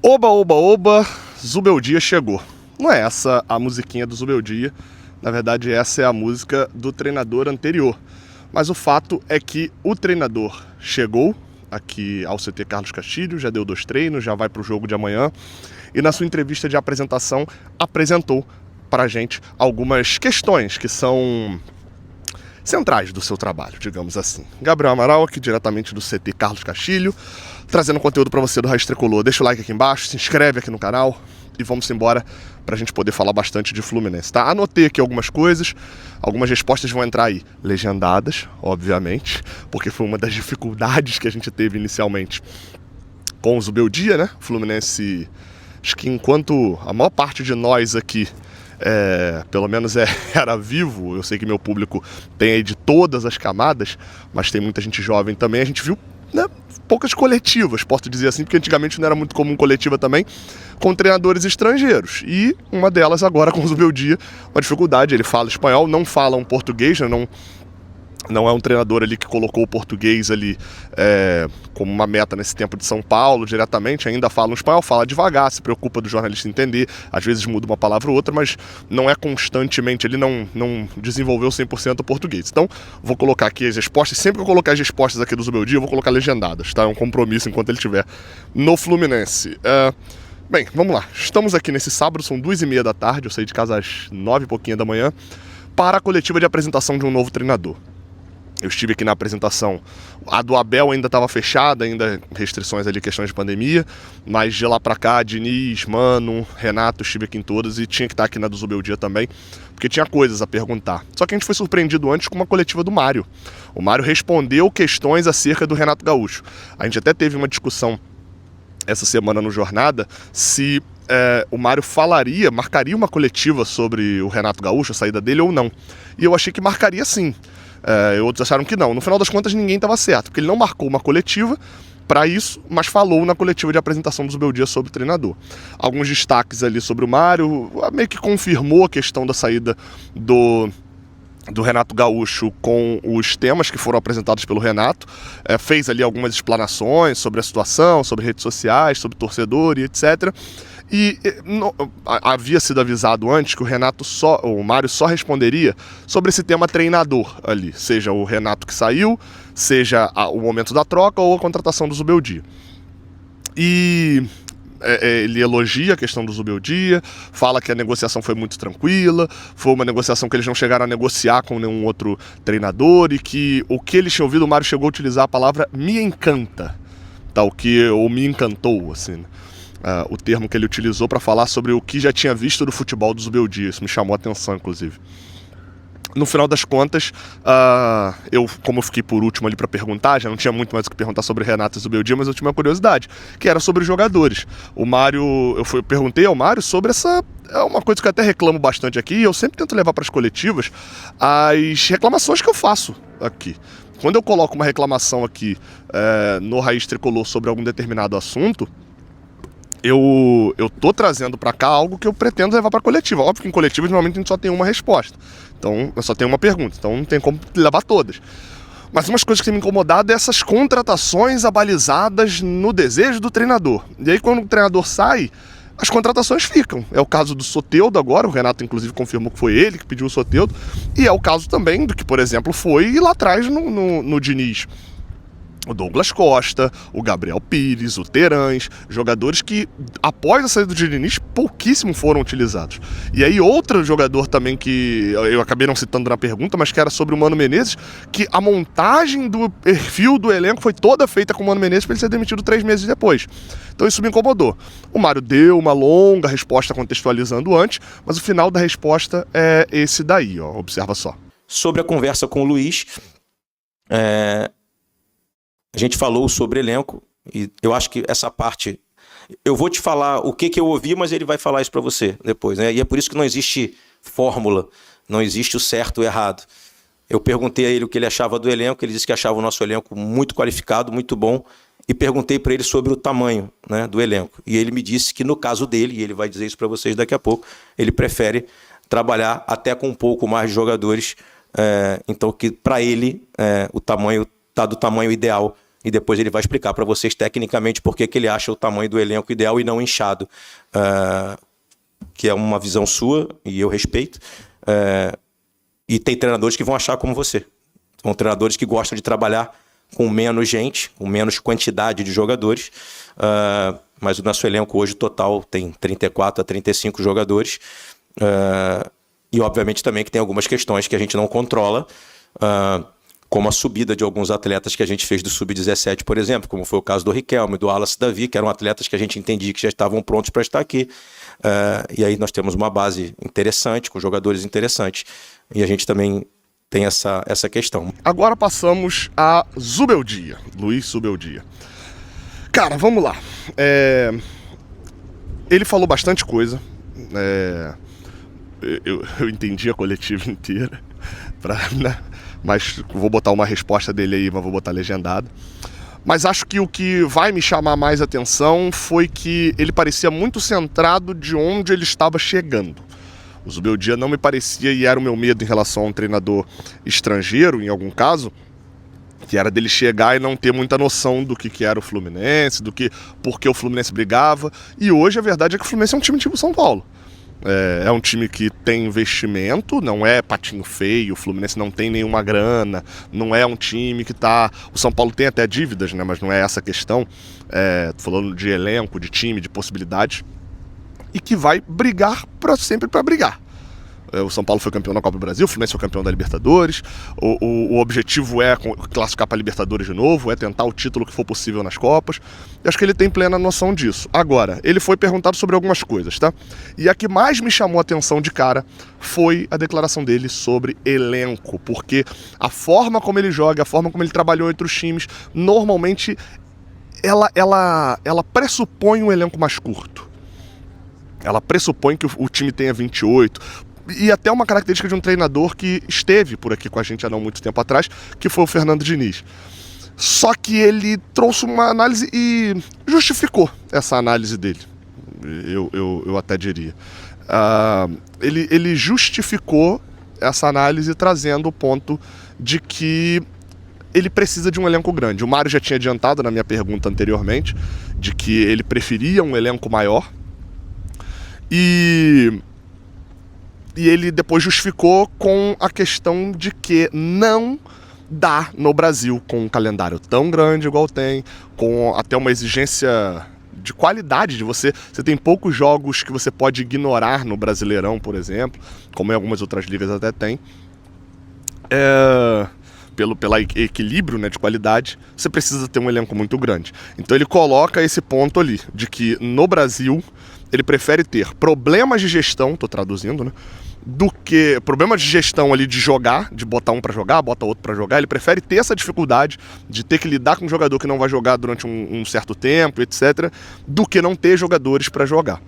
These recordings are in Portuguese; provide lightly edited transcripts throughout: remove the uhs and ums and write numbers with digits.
Oba, oba, oba, Zubeldia chegou. Não é essa a musiquinha do Zubeldia, na verdade essa é a música do treinador anterior. Mas o fato é que o treinador chegou aqui ao CT Carlos Castilho, já deu 2 treinos, já vai para o jogo de amanhã. E na sua entrevista de apresentação apresentou para a gente algumas questões que são centrais do seu trabalho, digamos assim. Gabriel Amaral aqui diretamente do CT Carlos Castilho, trazendo conteúdo para você do Raiz Tricolor. Deixa o like aqui embaixo, se inscreve aqui no canal e vamos embora para a gente poder falar bastante de Fluminense, tá? Anotei aqui algumas coisas, algumas respostas vão entrar aí legendadas, obviamente, porque foi uma das dificuldades que a gente teve inicialmente com o Zubeldia, né? O Fluminense, acho que enquanto a maior parte de nós aqui pelo menos era vivo, eu sei que meu público tem aí de todas as camadas, mas tem muita gente jovem também, a gente viu, né, poucas coletivas, posso dizer assim, porque antigamente não era muito comum coletiva também, com treinadores estrangeiros, e uma delas agora com o Zubeldia, uma dificuldade, ele fala espanhol, não fala um português, né, não é um treinador ali que colocou o português ali como uma meta nesse tempo de São Paulo diretamente, ainda fala um espanhol, fala devagar, se preocupa do jornalista entender, às vezes muda uma palavra ou outra, mas não é constantemente, ele não desenvolveu 100% o português. Então, vou colocar aqui as respostas, sempre que eu colocar as respostas aqui do Zubeldia, eu vou colocar legendadas, tá? É um compromisso enquanto ele estiver no Fluminense. Bem, vamos lá, estamos aqui nesse sábado, são 2h30 da tarde, eu saí de casa às 9 e pouquinho da manhã, para a coletiva de apresentação de um novo treinador. Eu estive aqui na apresentação, a do Abel ainda estava fechada, ainda restrições ali, questões de pandemia, mas de lá pra cá, Diniz, Mano, Renato, estive aqui em todas e tinha que estar aqui na do Zubeldia também, porque tinha coisas a perguntar. Só que a gente foi surpreendido antes com uma coletiva do Mário. O Mário respondeu questões acerca do Renato Gaúcho. A gente até teve uma discussão essa semana no Jornada, se o Mário marcaria uma coletiva sobre o Renato Gaúcho, a saída dele ou não. E eu achei que marcaria sim. Outros acharam que não. No final das contas, ninguém estava certo, porque ele não marcou uma coletiva para isso, mas falou na coletiva de apresentação do Zubeldia sobre o treinador. Alguns destaques ali sobre o Mário, meio que confirmou a questão da saída do Renato Gaúcho com os temas que foram apresentados pelo Renato, fez ali algumas explanações sobre a situação, sobre redes sociais, sobre torcedor e etc. E havia sido avisado antes que o Mário só responderia sobre esse tema treinador ali, seja o Renato que saiu, seja o momento da troca ou a contratação do Zubeldia. E ele elogia a questão do Zubeldia, fala que a negociação foi muito tranquila, foi uma negociação que eles não chegaram a negociar com nenhum outro treinador e que o que eles tinham ouvido, o Mário chegou a utilizar a palavra me encanta, tá? Ou me encantou, assim, né? O termo que ele utilizou para falar sobre o que já tinha visto do futebol do Zubeldia, isso me chamou a atenção, inclusive. No final das contas, como eu fiquei por último ali para perguntar, já não tinha muito mais o que perguntar sobre Renato e Zubeldia, mas eu tinha uma curiosidade, que era sobre os jogadores. O Mário, eu perguntei ao Mário sobre essa, uma coisa que eu até reclamo bastante aqui, e eu sempre tento levar para as coletivas as reclamações que eu faço aqui. Quando eu coloco uma reclamação aqui no Raiz Tricolor sobre algum determinado assunto, eu tô trazendo para cá algo que eu pretendo levar para coletiva. Óbvio que em coletiva normalmente a gente só tem uma resposta. Então, eu só tenho uma pergunta. Então, não tem como levar todas. Mas umas coisas que tem me incomodado é essas contratações abalizadas no desejo do treinador. E aí, quando o treinador sai, as contratações ficam. É o caso do Soteldo agora, o Renato inclusive confirmou que foi ele que pediu o Soteldo. E é o caso também do que, por exemplo, foi lá atrás no Diniz. O Douglas Costa, o Gabriel Pires, o Terãs, jogadores que, após a saída do Diniz, pouquíssimo foram utilizados. E aí outro jogador também que eu acabei não citando na pergunta, mas que era sobre o Mano Menezes, que a montagem do perfil do elenco foi toda feita com o Mano Menezes para ele ser demitido 3 meses depois. Então isso me incomodou. O Mário deu uma longa resposta contextualizando antes, mas o final da resposta é esse daí, ó, observa só. Sobre a conversa com o Luiz, a gente falou sobre elenco e eu acho que essa parte... Eu vou te falar o que eu ouvi, mas ele vai falar isso para você depois, né? E é por isso que não existe fórmula, não existe o certo ou o errado. Eu perguntei a ele o que ele achava do elenco, ele disse que achava o nosso elenco muito qualificado, muito bom, e perguntei para ele sobre o tamanho, né, do elenco. E ele me disse que no caso dele, e ele vai dizer isso para vocês daqui a pouco, ele prefere trabalhar até com um pouco mais de jogadores, então que para ele o tamanho está do tamanho ideal e depois ele vai explicar para vocês tecnicamente por que ele acha o tamanho do elenco ideal e não inchado, que é uma visão sua e eu respeito. E tem treinadores que vão achar como você. São treinadores que gostam de trabalhar com menos gente, com menos quantidade de jogadores, mas o nosso elenco hoje total tem 34 a 35 jogadores, e obviamente também que tem algumas questões que a gente não controla, como a subida de alguns atletas que a gente fez do Sub-17, por exemplo, como foi o caso do Riquelme, do Wallace Davi, que eram atletas que a gente entendia que já estavam prontos para estar aqui. E aí nós temos uma base interessante, com jogadores interessantes, e a gente também tem essa questão. Agora passamos a Zubeldia, Luiz Zubeldia. Cara, vamos lá. Ele falou bastante coisa. Eu entendi a coletiva inteira, né? Mas vou botar uma resposta dele aí, mas vou botar legendado. Mas acho que o que vai me chamar mais atenção foi que ele parecia muito centrado de onde ele estava chegando. O Zubeldia não me parecia, e era o meu medo em relação a um treinador estrangeiro, em algum caso, que era dele chegar e não ter muita noção do que era o Fluminense, por que o Fluminense brigava. E hoje a verdade é que o Fluminense é um time tipo São Paulo. É um time que tem investimento, não é patinho feio, o Fluminense não tem nenhuma grana, não é um time que tá... O São Paulo tem até dívidas, né, mas não é essa a questão. Falando de elenco, de time, de possibilidades, e que vai brigar sempre para brigar. O São Paulo foi campeão da Copa do Brasil, o Fluminense foi campeão da Libertadores. O objetivo é classificar para a Libertadores de novo, é tentar o título que for possível nas Copas. Eu acho que ele tem plena noção disso. Agora, ele foi perguntado sobre algumas coisas, tá? E a que mais me chamou a atenção de cara foi a declaração dele sobre elenco, porque a forma como ele joga, a forma como ele trabalhou entre os times, normalmente ela pressupõe um elenco mais curto. Ela pressupõe que o time tenha 28. E até uma característica de um treinador que esteve por aqui com a gente há não muito tempo atrás, que foi o Fernando Diniz. Só que ele trouxe uma análise e justificou essa análise dele, eu até diria. Ele justificou essa análise trazendo o ponto de que ele precisa de um elenco grande. O Mário já tinha adiantado na minha pergunta anteriormente, de que ele preferia um elenco maior. E ele depois justificou com a questão de que não dá no Brasil, com um calendário tão grande igual tem, com até uma exigência de qualidade, você tem poucos jogos que você pode ignorar no Brasileirão, por exemplo, como em algumas outras ligas até tem, pelo equilíbrio, né, de qualidade, você precisa ter um elenco muito grande. Então ele coloca esse ponto ali, de que no Brasil ele prefere ter problemas de gestão, estou traduzindo, né, do que problemas de gestão ali de jogar, de botar um para jogar, bota outro para jogar. Ele prefere ter essa dificuldade de ter que lidar com um jogador que não vai jogar durante um certo tempo, etc., do que não ter jogadores para jogar.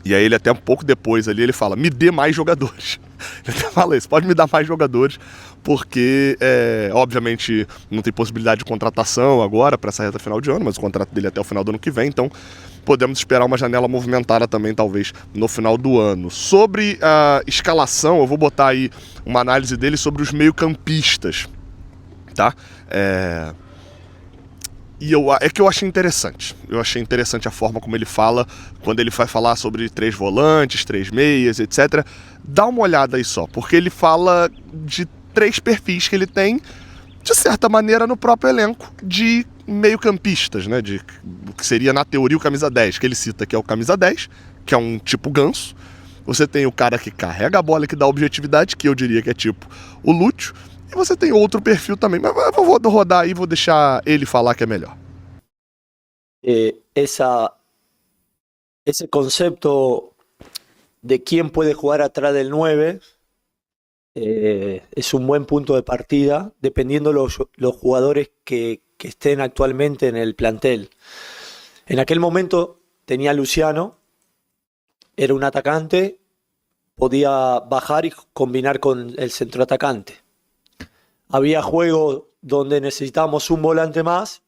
E aí ele até um pouco depois ali, ele fala, me dê mais jogadores. Ele até fala isso, pode me dar mais jogadores, porque obviamente não tem possibilidade de contratação agora para essa reta final de ano, mas o contrato dele é até o final do ano que vem, então podemos esperar uma janela movimentada também, talvez, no final do ano. Sobre a escalação, eu vou botar aí uma análise dele sobre os meio-campistas, tá? É que eu achei interessante. Eu achei interessante a forma como ele fala, quando ele vai falar sobre 3 volantes, 3 meias, etc. Dá uma olhada aí só, porque ele fala de 3 perfis que ele tem, de certa maneira, no próprio elenco de meio-campistas, né? De o que seria, na teoria, o camisa 10, que ele cita que é o camisa 10, que é um tipo Ganso. Você tem o cara que carrega a bola, que dá objetividade, que eu diria que é tipo o Lúcio. E você tem outro perfil também, mas eu vou rodar aí e vou deixar ele falar que é melhor. Ese concepto de quién puede jugar atrás del 9 es un buen punto de partida, dependiendo los jugadores que estén actualmente en el plantel. En aquel momento tenía Luciano, era un atacante, podía bajar y combinar con el centroatacante. Había juegos donde necesitábamos un volante más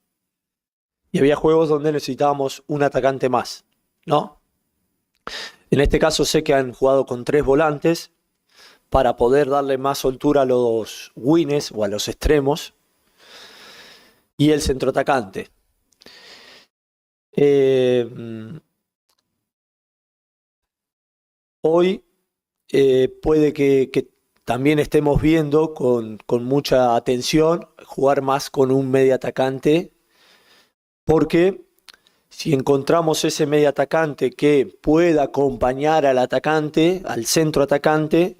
y había juegos donde necesitábamos un atacante más, ¿no? En este caso sé que han jugado con 3 volantes para poder darle más soltura a los wings o a los extremos. y el centroatacante. Hoy puede que también estemos viendo con mucha atención jugar más con un medio atacante, porque si encontramos ese medio atacante que pueda acompañar al atacante, al centro atacante,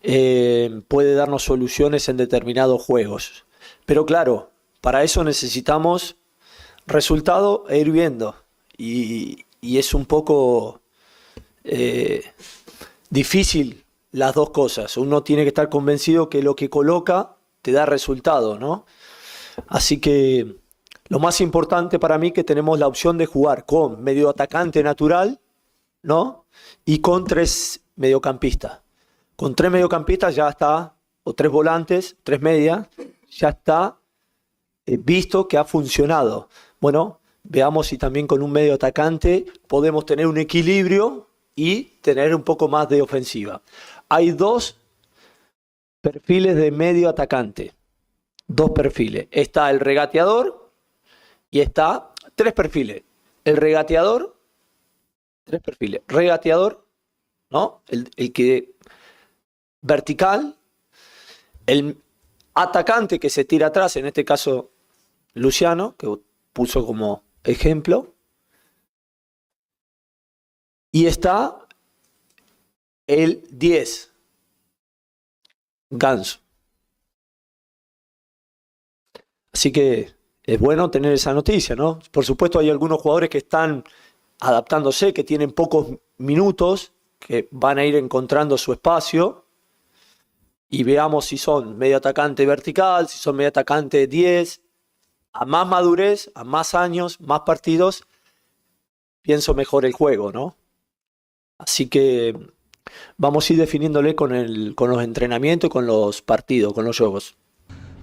puede darnos soluciones en determinados juegos. Pero claro, para eso necesitamos resultado e ir viendo. Y es un poco difícil las dos cosas. Uno tiene que estar convencido que lo que coloca te da resultado, ¿no? Así que lo más importante para mí es que tenemos la opción de jugar con medio atacante natural, ¿no? Y con 3 mediocampistas. Con 3 mediocampistas ya está, o 3 volantes, 3 medias, ya está visto que ha funcionado. Bueno, veamos si también con un medio atacante podemos tener un equilibrio y tener un poco más de ofensiva. Hay 2 perfiles de medio atacante. 2 perfiles. Está el regateador y está 3 perfiles. El regateador, 3 perfiles. Regateador, ¿no? El que vertical. El atacante que se tira atrás, en este caso Luciano, que puso como ejemplo. Y está el 10, Ganso. Así que es bueno tener esa noticia, ¿no? Por supuesto hay algunos jugadores que están adaptándose, que tienen pocos minutos, que van a ir encontrando su espacio. Y veamos si son medio atacante vertical, si son medio atacante 10. A más madurez, a más años, más partidos, pienso mejor el juego, ¿no? Así que vamos a ir definiéndole con los entrenamientos, con los partidos, con los jogos.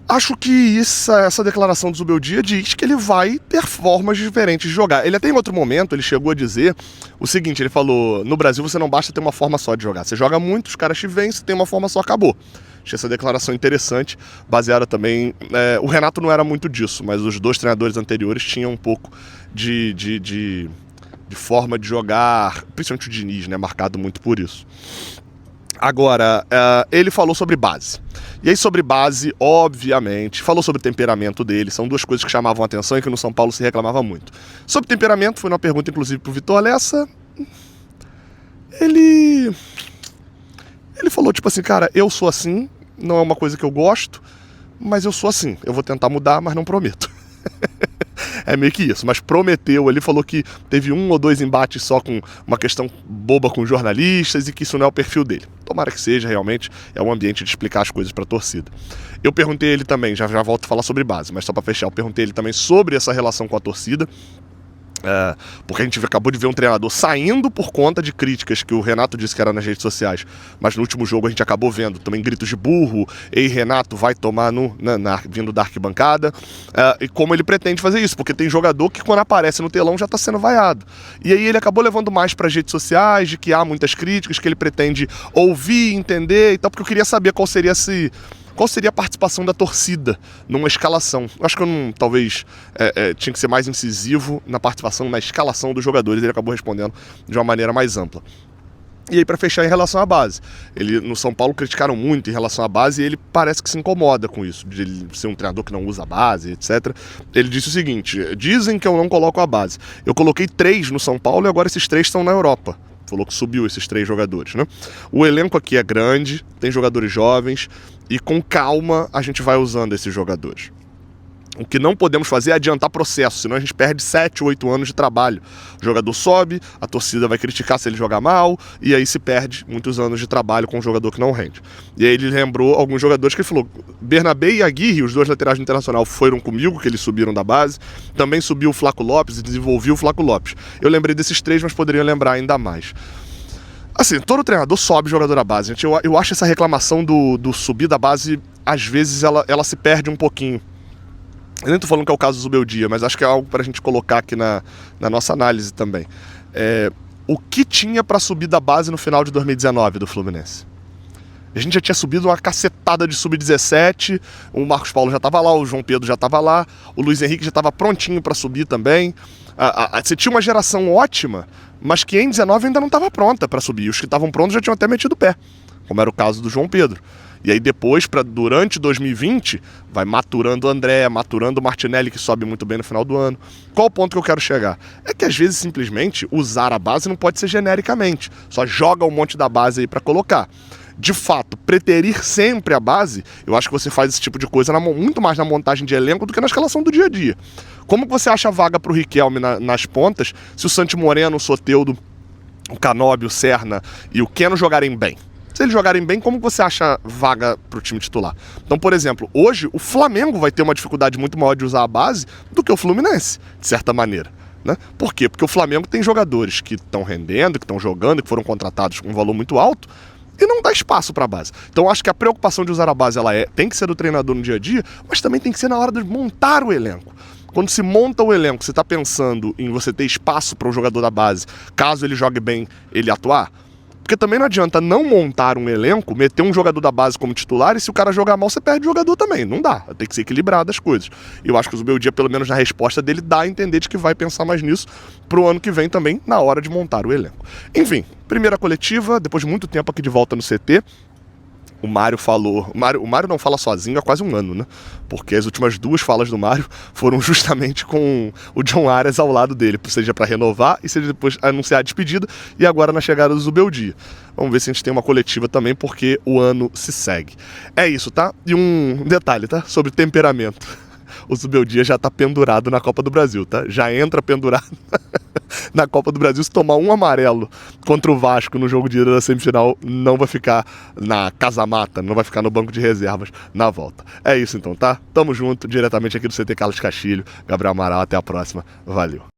Acho que essa declaração do Zubeldia diz que ele vai ter formas diferentes de jogar. Ele até em outro momento, ele chegou a dizer o seguinte, ele falou, no Brasil você não basta ter uma forma só de jogar. Você joga muito, os caras te vencem, tem uma forma só, acabou. Achei essa declaração interessante, baseada também... o Renato não era muito disso, mas os 2 treinadores anteriores tinham um pouco de forma de jogar, principalmente o Diniz, né, marcado muito por isso. Agora, ele falou sobre base. E aí sobre base, obviamente, falou sobre o temperamento dele, são 2 coisas que chamavam a atenção e que no São Paulo se reclamava muito. Sobre temperamento, foi uma pergunta inclusive pro Vitor Lessa, ele falou tipo assim, cara, eu sou assim, não é uma coisa que eu gosto, mas eu sou assim, eu vou tentar mudar, mas não prometo. É meio que isso, mas prometeu, ele falou que teve 1 ou 2 embates só com uma questão boba com jornalistas e que isso não é o perfil dele. Tomara que seja, realmente, é um ambiente de explicar as coisas para a torcida. Eu perguntei ele também, já volto a falar sobre base, mas só para fechar, eu perguntei ele também sobre essa relação com a torcida, porque a gente acabou de ver um treinador saindo por conta de críticas que o Renato disse que era nas redes sociais, mas no último jogo a gente acabou vendo também gritos de burro, ei Renato, vai tomar vindo da arquibancada, e como ele pretende fazer isso, porque tem jogador que quando aparece no telão já está sendo vaiado, e aí ele acabou levando mais para as redes sociais, de que há muitas críticas, que ele pretende ouvir, entender e tal, porque eu queria saber qual seria a participação da torcida numa escalação. Acho que talvez tinha que ser mais incisivo na participação, na escalação dos jogadores. Ele acabou respondendo de uma maneira mais ampla. E aí, para fechar, em relação à base. Ele, no São Paulo, criticaram muito em relação à base e ele parece que se incomoda com isso, de ele ser um treinador que não usa a base, etc. Ele disse o seguinte, dizem que eu não coloco a base. Eu coloquei 3 no São Paulo e agora esses 3 estão na Europa. Falou que subiu esses 3 jogadores, né? O elenco aqui é grande, tem jogadores jovens e com calma a gente vai usando esses jogadores. O que não podemos fazer é adiantar processo, senão a gente perde 7, 8 anos de trabalho. O jogador sobe, a torcida vai criticar se ele jogar mal, e aí se perde muitos anos de trabalho com um jogador que não rende. E aí ele lembrou alguns jogadores que ele falou, Bernabé e Aguirre, os 2 laterais do Internacional, foram comigo, que eles subiram da base, também subiu o Flaco Lopes e desenvolveu o Flaco Lopes. Eu lembrei desses 3, mas poderia lembrar ainda mais. Assim, todo treinador sobe jogador da base, gente. Eu acho essa reclamação do subir da base, às vezes ela se perde um pouquinho. Eu nem tô falando que é o caso do Zubeldia, mas acho que é algo para a gente colocar aqui na nossa análise também. O que tinha para subir da base no final de 2019 do Fluminense? A gente já tinha subido uma cacetada de sub-17, o Marcos Paulo já estava lá, o João Pedro já estava lá, o Luiz Henrique já estava prontinho para subir também. Você tinha uma geração ótima, mas que em 19 ainda não estava pronta para subir. Os que estavam prontos já tinham até metido o pé, como era o caso do João Pedro. E aí depois, durante 2020, vai maturando o André, maturando o Martinelli, que sobe muito bem no final do ano. Qual o ponto que eu quero chegar? É que às vezes simplesmente usar a base não pode ser genericamente. Só joga um monte da base aí para colocar. De fato, preterir sempre a base, eu acho que você faz esse tipo de coisa muito mais na montagem de elenco do que na escalação do dia a dia. Como que você acha vaga pro Riquelme nas pontas se o Santi Moreno, o Soteldo, o Canóbio, o Serna e o Keno jogarem bem? Se eles jogarem bem, como você acha vaga pro time titular? Então, por exemplo, hoje o Flamengo vai ter uma dificuldade muito maior de usar a base do que o Fluminense, de certa maneira. Né? Por quê? Porque o Flamengo tem jogadores que estão rendendo, que estão jogando, que foram contratados com um valor muito alto, e não dá espaço para a base. Então acho que a preocupação de usar a base tem que ser do treinador no dia a dia, mas também tem que ser na hora de montar o elenco. Quando se monta o elenco, você está pensando em você ter espaço para o jogador da base, caso ele jogue bem, ele atuar? Porque também não adianta não montar um elenco, meter um jogador da base como titular, e se o cara jogar mal, você perde o jogador também. Não dá. Tem que ser equilibrado as coisas. E eu acho que o Zubeldia, pelo menos na resposta dele, dá a entender de que vai pensar mais nisso pro ano que vem também, na hora de montar o elenco. Enfim, primeira coletiva, depois de muito tempo aqui de volta no CT. O Mário falou... O Mário não fala sozinho há quase um ano, né? Porque as últimas duas falas do Mário foram justamente com o John Arias ao lado dele, seja para renovar e seja depois anunciar a despedida, e agora na chegada do Zubeldia. Vamos ver se a gente tem uma coletiva também, porque o ano se segue. É isso, tá? E um detalhe, tá? Sobre temperamento. O Zubeldia já tá pendurado na Copa do Brasil, tá? Já entra pendurado na Copa do Brasil. Se tomar um amarelo contra o Vasco no jogo de ida da semifinal, não vai ficar na casa-mata, não vai ficar no banco de reservas na volta. É isso então, tá? Tamo junto, diretamente aqui do CT Carlos Castilho. Gabriel Amaral, até a próxima. Valeu.